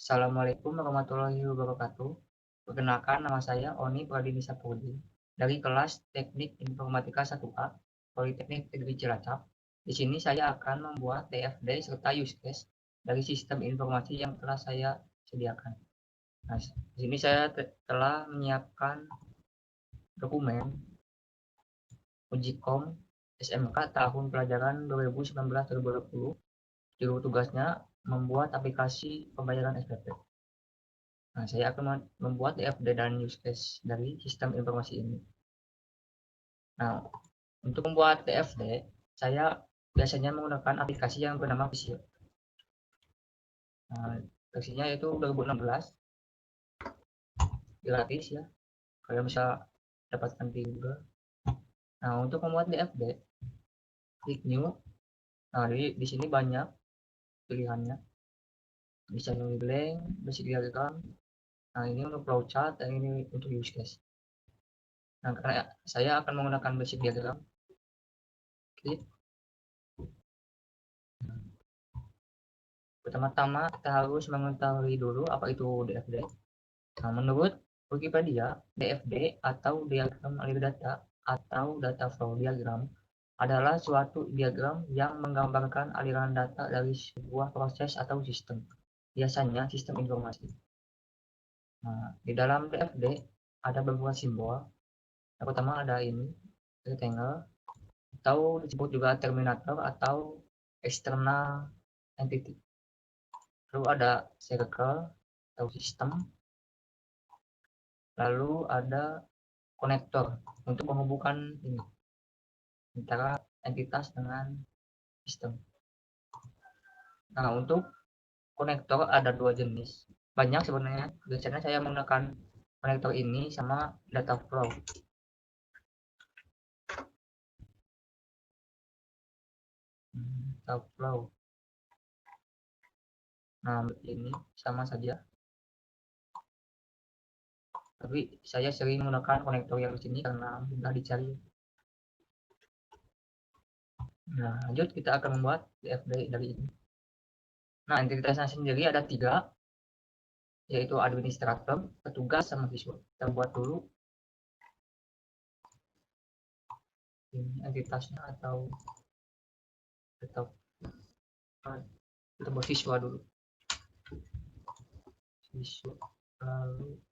Assalamualaikum warahmatullahi wabarakatuh. Perkenalkan, nama saya Oni Pradini Sapudi dari kelas Teknik Informatika 1A Politeknik Negeri Cilacap. Di sini saya akan membuat TFD serta use case dari sistem informasi yang telah saya sediakan. Nah, di sini saya telah menyiapkan dokumen uji kom SMK tahun pelajaran 2019-2020. Judul tugasnya membuat aplikasi pembayaran SPP. Nah, saya akan membuat TFD dan use case dari sistem informasi ini. Nah, untuk membuat TFD, saya biasanya menggunakan aplikasi yang bernama Visio. Nah, versinya itu 2016, gratis ya. Kalian bisa dapatkan di Google. Nah, untuk membuat TFD, klik new. Nah, di sini banyak pilihannya. Bisa nyari blank, basic diagram. Nah, ini untuk flowchart dan ini untuk use case. Nah, karena saya akan menggunakan basic diagram, klik. Pertama-tama kita harus mengetahui dulu apa itu DFD. Nah, menurut Wikipedia, DFD atau diagram alir data atau data flow diagram adalah suatu diagram yang menggambarkan aliran data dari sebuah proses atau sistem, biasanya sistem informasi. Nah, di dalam DFD ada beberapa simbol. Yang pertama ada ini, rectangle, atau disebut juga terminator atau external entity. Lalu ada circle atau sistem, lalu ada konektor untuk menghubungkan ini antara entitas dengan sistem. Nah, untuk konektor ada dua jenis, banyak sebenarnya. Biasanya saya menggunakan konektor ini sama data flow. Data flow. Nah, ini sama saja, tapi saya sering menggunakan konektor yang di sini karena mudah dicari. Nah, lanjut kita akan membuat DFD dari ini. Nah, entitasnya sendiri ada 3, yaitu administrator, petugas, sama siswa. Kita buat dulu ini entitasnya atau kita buat siswa dulu. Siswa, lalu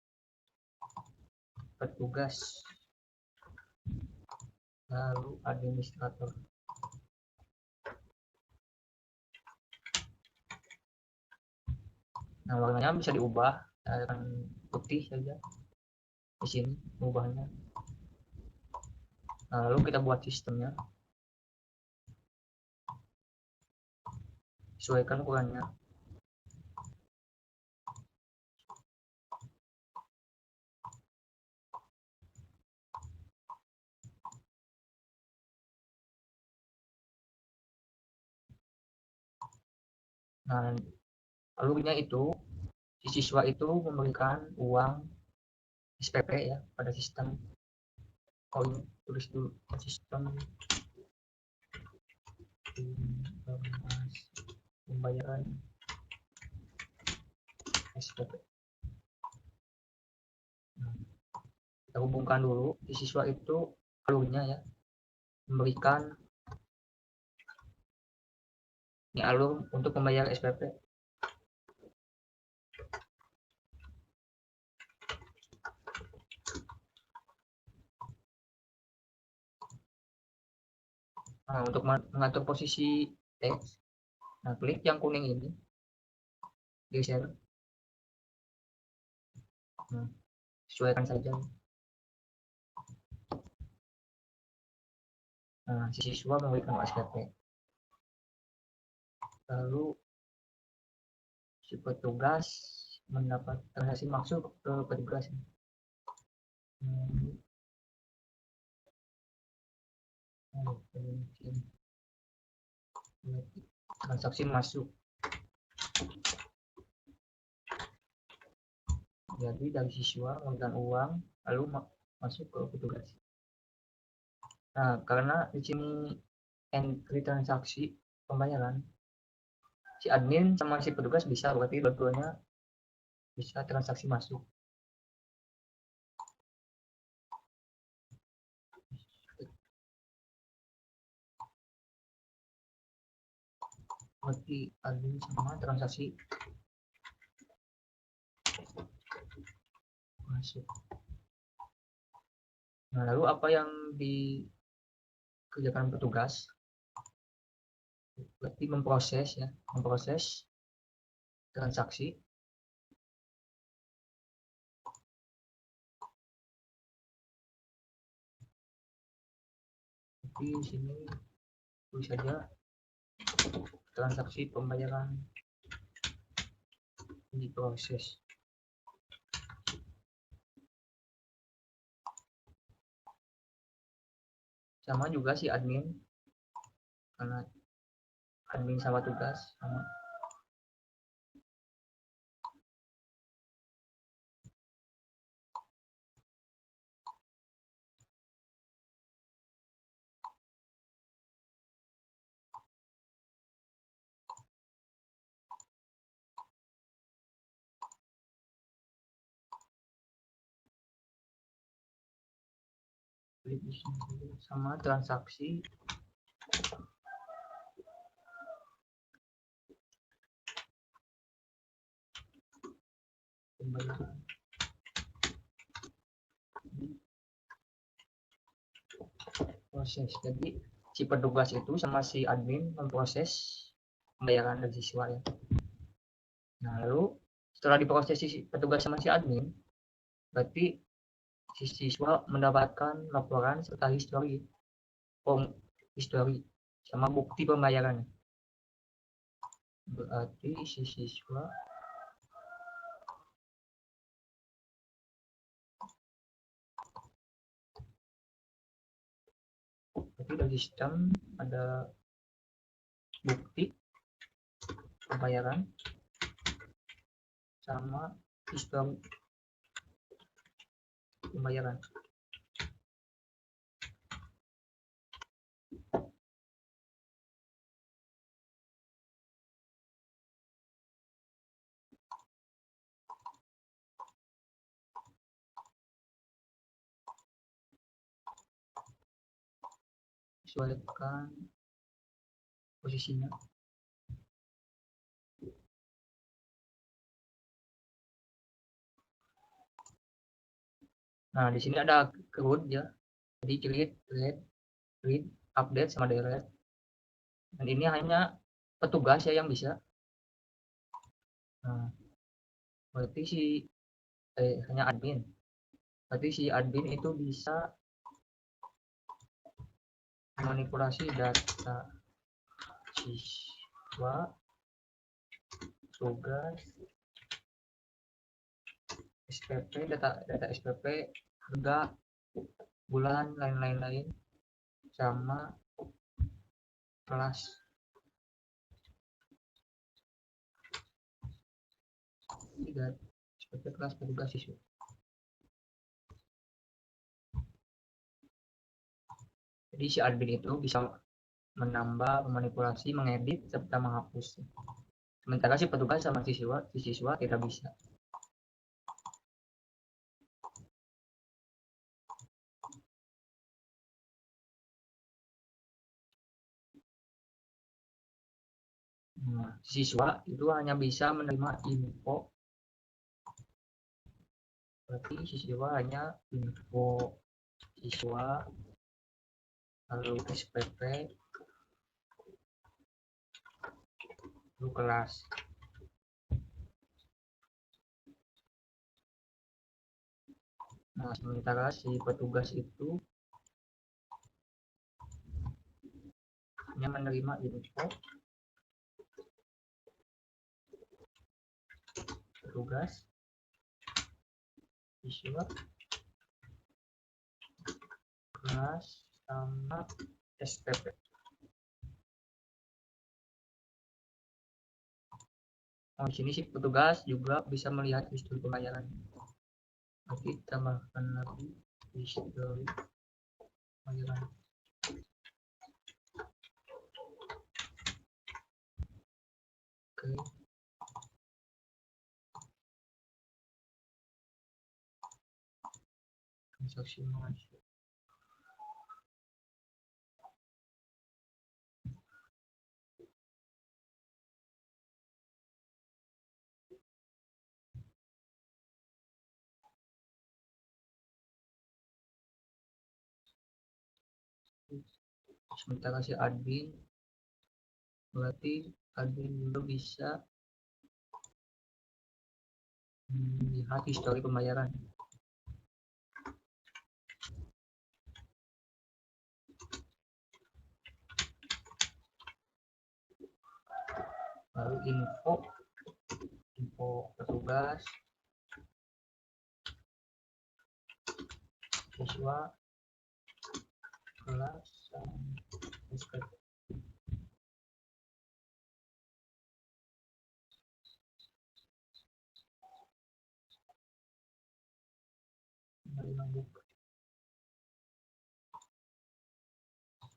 petugas, lalu administrator. Nah, warnanya bisa diubah, saya akan putih saja di sini ubahnya. Nah, lalu kita buat sistemnya, sesuaikan ukurannya. Nah, alurnya itu si siswa itu memberikan uang SPP ya pada sistem. Oh, ini tulis dulu sistem pembayaran SPP. Nah, kita hubungkan dulu di siswa itu alurnya ya, memberikan ini alur untuk membayar SPP. Nah, untuk mengatur posisi teks, nah klik yang kuning ini, geser. Nah, sesuaikan saja. Nah, si siswa memberikan SPP. Lalu si petugas mendapat transaksi masuk ke petugas. Transaksi masuk. Jadi dari siswa memberikan uang lalu masuk ke petugas. Nah, karena di sini entry transaksi pembayaran, si admin sama si petugas bisa berarti dua-duanya bisa transaksi masuk. Berarti admin sama transaksi masuk. Nah, lalu apa yang dikerjakan petugas? Berarti memproses transaksi. Jadi di sini tulis saja transaksi pembayaran diproses. Sama juga si admin, karena admin sama tugas sama. Sama transaksi pembayaran proses. Jadi si petugas itu sama si admin memproses pembayaran dari siswa ya. Nah, lalu setelah diproses si petugas sama si admin, berarti si siswa mendapatkan laporan serta histori sama bukti pembayaran. Berarti si siswa dari sistem ada bukti pembayaran sama histori pembayaran. Sesuaikan posisinya. Nah, di sini ada CRUD ya. Jadi read, update sama delete. Dan ini hanya petugas ya yang bisa. Nah, berarti hanya admin. Berarti si admin itu bisa manipulasi data siswa, tugas, SPP, data SPP, harga, bulan, lain-lain, sama kelas. Tidak, SPP kelas petugas siswa. Jadi si admin itu bisa menambah, memanipulasi, mengedit, serta menghapus. Sementara si petugas sama siswa tidak bisa. Nah, siswa itu hanya bisa menerima info. Berarti siswa hanya info siswa, lalu SPP, lalu kelas. Nah, sementara si petugas itu hanya menerima info petugas, siswa, kelas, sama SPP. Nah, di sini si petugas juga bisa melihat histori pembayaran. Nanti tambahkan lagi histori pembayaran. Oke. transaksi masuk. Sementara si admin, berarti admin juga bisa melihat histori pembayaran. Lalu info petugas, siswa, kelas, SPP.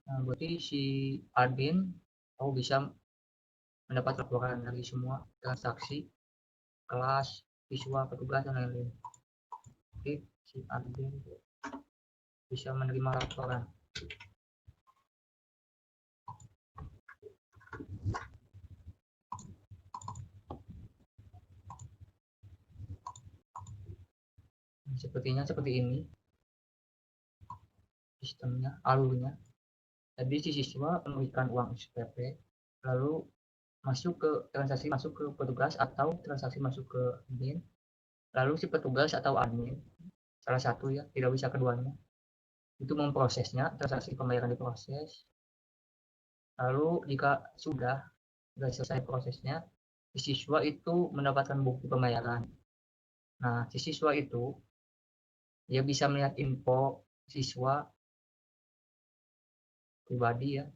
Nah, berarti si admin bisa mendapat laporan dari semua transaksi, kelas, siswa, petugas, dan lain-lain. Oke, si admin bisa menerima laporan. Sepertinya seperti ini sistemnya, alurnya. Jadi si siswa memberikan uang SPP, lalu transaksi masuk ke petugas atau transaksi masuk ke admin, lalu si petugas atau admin, salah satu ya, tidak bisa keduanya, itu memprosesnya, transaksi pembayaran diproses. Lalu jika sudah selesai prosesnya, si siswa itu mendapatkan bukti pembayaran. Nah, si siswa itu dia bisa melihat info siswa pribadi ya,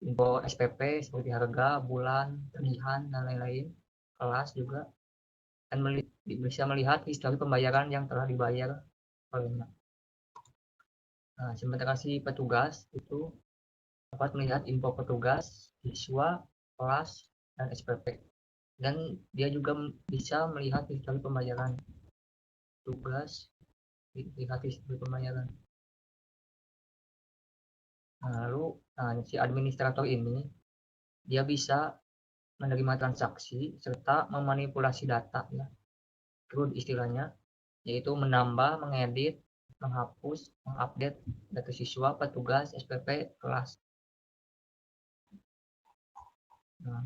info SPP seperti harga, bulan, tagihan, dan lain-lain, kelas juga, dan bisa melihat histori pembayaran yang telah dibayar olehnya. Nah, sementara si petugas itu dapat melihat info petugas, siswa, kelas, dan SPP. Dan dia juga bisa melihat histori pembayaran tugas, lihat histori pembayaran. Lalu si administrator ini dia bisa menerima transaksi serta memanipulasi data ya, CRUD istilahnya, yaitu menambah, mengedit, menghapus, mengupdate data siswa, petugas, SPP, kelas. Nah,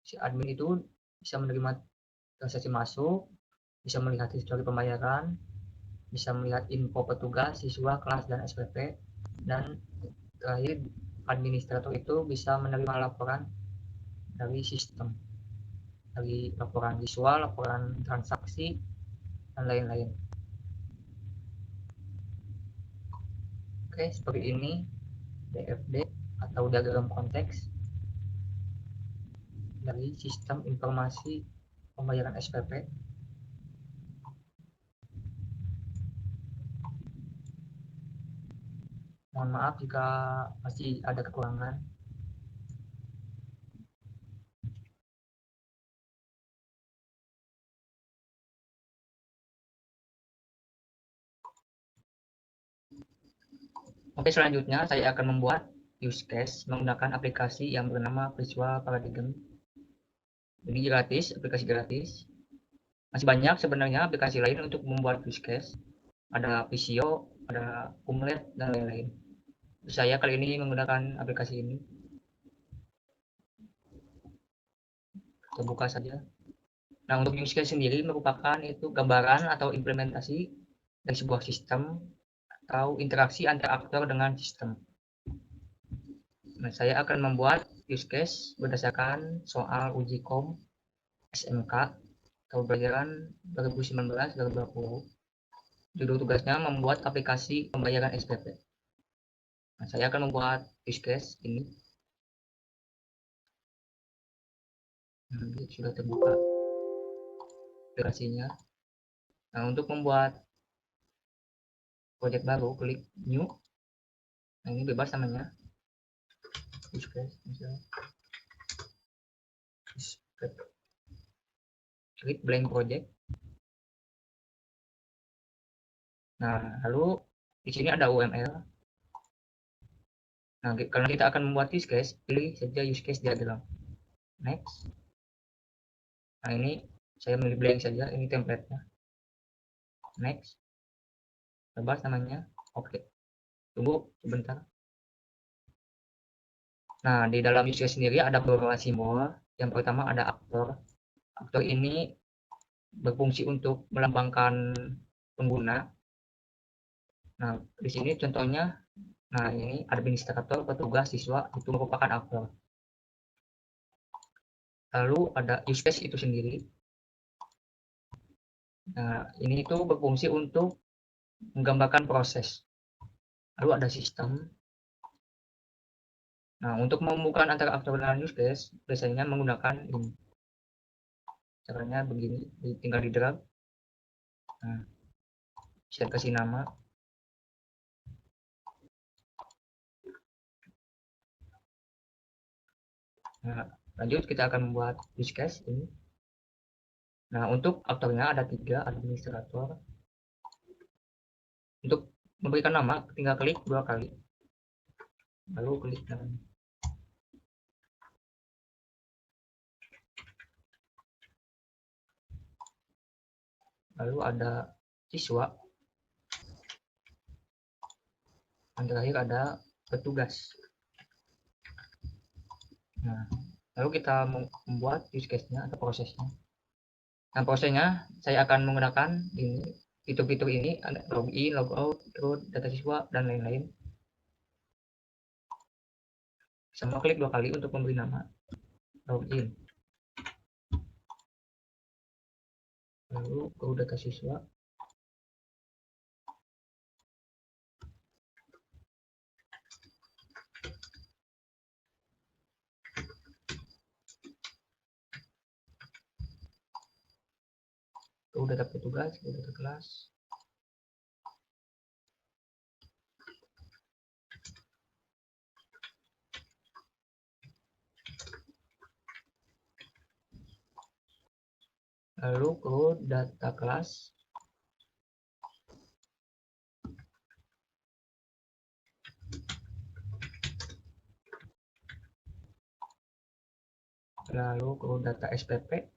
si admin itu bisa menerima transaksi masuk, bisa melihat histori pembayaran, bisa melihat info petugas, siswa, kelas, dan SPP, dan terakhir administrator itu bisa menerima laporan dari sistem, dari laporan visual, laporan transaksi, dan lain-lain. Oke, seperti ini DFD atau diagram konteks dari sistem informasi pembayaran SPP. Mohon maaf jika masih ada kekurangan. Oke, selanjutnya saya akan membuat use case menggunakan aplikasi yang bernama Visual Paradigm. Ini gratis, aplikasi gratis. Masih banyak sebenarnya aplikasi lain untuk membuat use case. Ada Visio, ada Kumlet, dan lain-lain. Saya kali ini menggunakan aplikasi ini. Kita buka saja. Nah, untuk use case sendiri merupakan itu gambaran atau implementasi dari sebuah sistem atau interaksi antar aktor dengan sistem. Nah, saya akan membuat use case berdasarkan soal uji kom SMK atau pelajaran 2019-2020. Judul tugasnya membuat aplikasi pembayaran SPP. Nah, saya akan membuat use case ini. Nah, sudah terbuka aplikasinya. Nah, untuk membuat project baru, klik new. Nah, ini bebas namanya. Use case, misalnya. Klik blank project. Nah, lalu di sini ada UML. Nah, karena kita akan membuat use case, pilih saja use case diagram. Next. Nah, ini saya milih blank saja, ini template-nya. Next. Bebas namanya. Oke. Tunggu sebentar. Nah, di dalam use case sendiri ada beberapa simbol. Yang pertama ada aktor. Aktor ini berfungsi untuk melambangkan pengguna. Nah, di sini contohnya, nah ini administrator, petugas, siswa, itu merupakan aktor. Lalu ada use case itu sendiri. Nah, ini itu berfungsi untuk menggambarkan proses. Lalu ada sistem. Nah, untuk membuka antara aktor dan use case, biasanya menggunakan ini. Caranya begini, tinggal di drag. Nah, bisa kasih nama. Nah, lanjut kita akan membuat use case ini. Nah, untuk aktornya ada 3, administrator. Untuk memberikan nama, tinggal klik 2 kali. Lalu klik namanya. Lalu ada siswa. Yang terakhir ada petugas. Nah, lalu kita membuat use case-nya atau prosesnya. Nah, prosesnya saya akan menggunakan ini fitur-fitur ini, ada login, logout, root, data siswa, dan lain-lain. Sama klik 2 kali untuk memberi nama. Login. Lalu root data siswa. Root data petugas, root data kelas. Lalu root data kelas. Lalu root data SPP.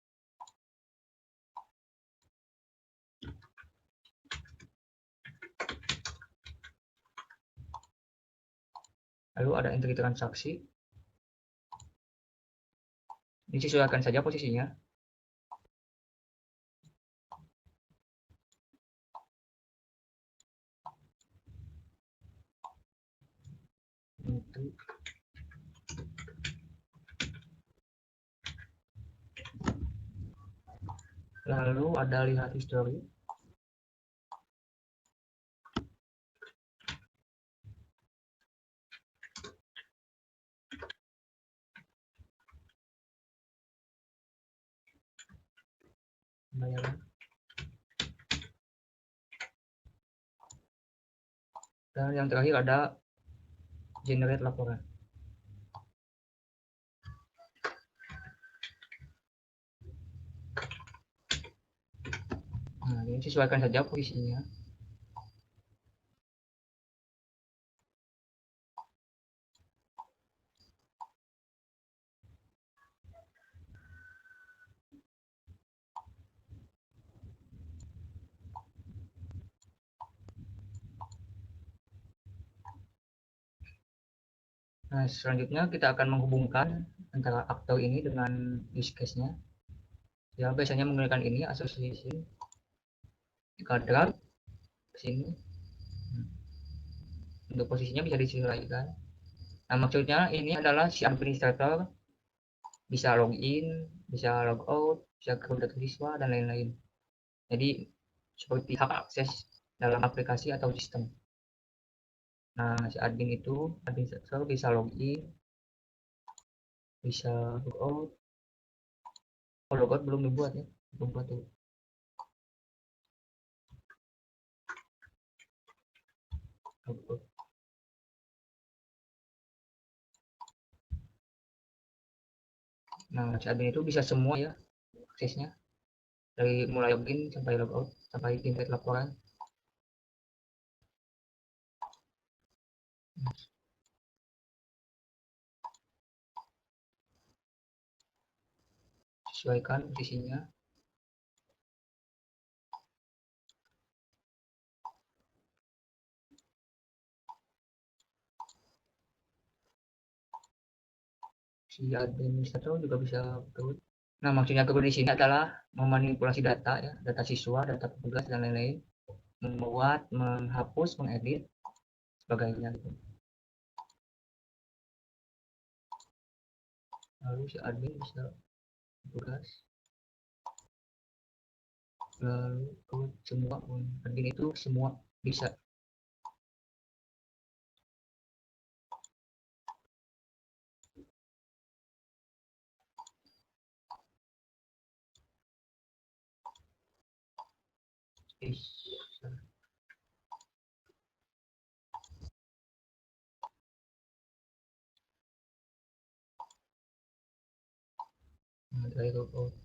Lalu ada entry transaksi. Ini sesuaikan saja posisinya. Lalu ada lihat history. Pembayaran. Dan yang terakhir ada generate laporan. Nah, ini sesuaikan saja posisinya. Nah, selanjutnya kita akan menghubungkan antara aktor ini dengan use case-nya. Ya, biasanya menggunakan ini association. Jika drag ke sini. Untuk posisinya bisa disesuaikan. Nah, maksudnya ini adalah si administrator bisa login, bisa logout, bisa ke data siswa, dan lain-lain. Jadi, seperti hak akses dalam aplikasi atau sistem. Nah, si admin itu, administrator bisa login, bisa logout. Oh, logout belum dibuat ya, belum buat tuh. Logout. Nah, si admin itu bisa semua ya aksesnya, dari mulai login sampai logout sampai generate laporan. Sesuaikan posisinya. Si administrator juga bisa ikut. Nah, maksudnya ikut di sini adalah memanipulasi data ya, data siswa, data petugas dan lain-lain, membuat, menghapus, mengedit, sebagainya gitu. Lalu si admin bisa tugas, lalu ikut semua, admin itu semua bisa. Bisa. Nah, dari logout.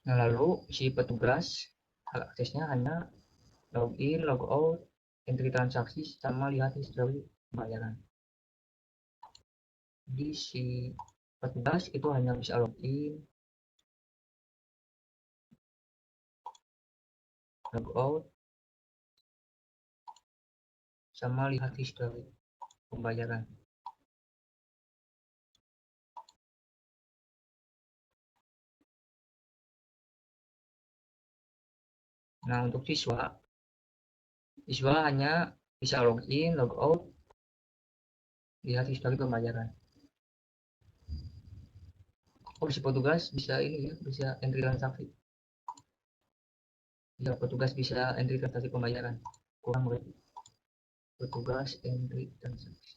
Nah, lalu si petugas hak aksesnya hanya login, logout, entry transaksi, sama lihat history pembayaran. Jadi si petugas itu hanya bisa login, logout, sama lihat history pembayaran. Nah, untuk siswa hanya bisa login, logout, lihat history pembayaran. Oh, si petugas bisa ini ya, bisa entry transaksi. Ya, petugas bisa entry transaksi pembayaran. Kurang berarti. Petugas entry transaksi.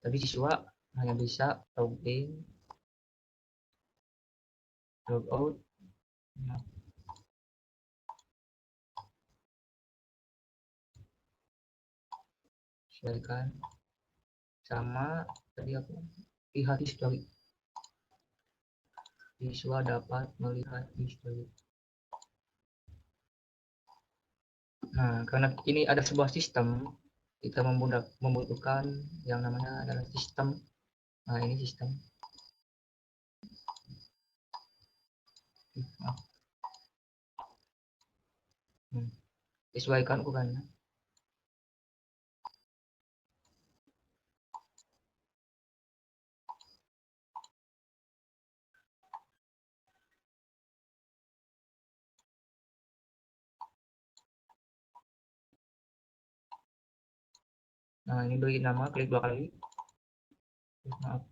Tadi siswa hanya bisa login, logout, nah, sesuaikan, sama tadi apa? Lihat history. Siswa dapat melihat history. Nah, karena ini ada sebuah sistem, kita membutuhkan yang namanya adalah sistem. Nah, ini sistem. Sesuaikan ukurannya. Nah, ini beri nama, klik 2 kali. Maaf.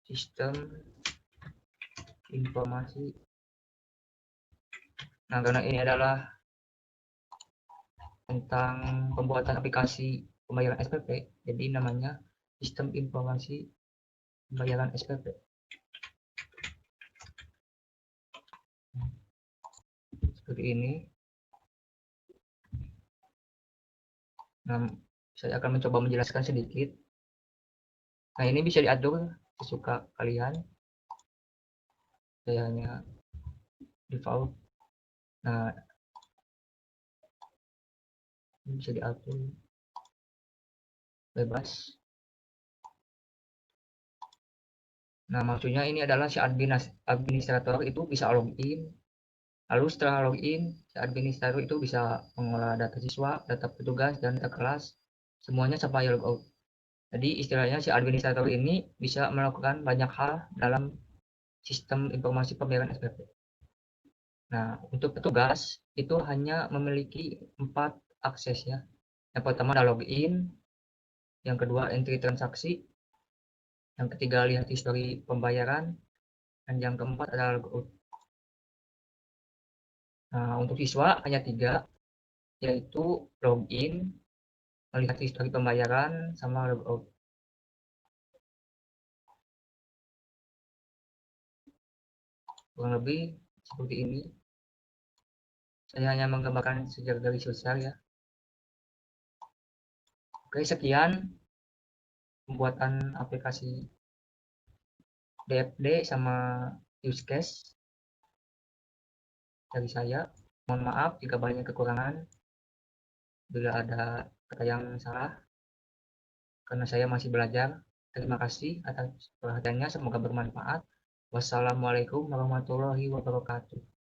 Sistem informasi. Nah, karena ini adalah tentang pembuatan aplikasi pembayaran SPP, jadi namanya sistem informasi pembayaran SPP. Seperti ini. Nah, saya akan mencoba menjelaskan sedikit. Nah, ini bisa diatur sesuka kalian. Saya hanya default. Nah, ini bisa diatur bebas. Nah, maksudnya ini adalah si administrator itu bisa login. Lalu setelah login, si administrator itu bisa mengolah data siswa, data petugas, dan data kelas. Semuanya sampai logout. Jadi istilahnya si administrator ini bisa melakukan banyak hal dalam sistem informasi pembayaran SPP. Nah, untuk petugas itu hanya memiliki 4 akses ya. Yang pertama adalah login, yang kedua entry transaksi, yang ketiga lihat histori pembayaran, dan yang keempat adalah logout. Nah, untuk siswa hanya 3, yaitu login, melihat histori pembayaran, sama logout. Kurang lebih seperti ini. Saya hanya menggambarkan sejarah dari sosial ya. Oke, sekian pembuatan aplikasi DFD sama use case dari saya. Mohon maaf jika banyak kekurangan, bila ada kata yang salah, karena saya masih belajar. Terima kasih atas perhatiannya, semoga bermanfaat. Wassalamualaikum warahmatullahi wabarakatuh.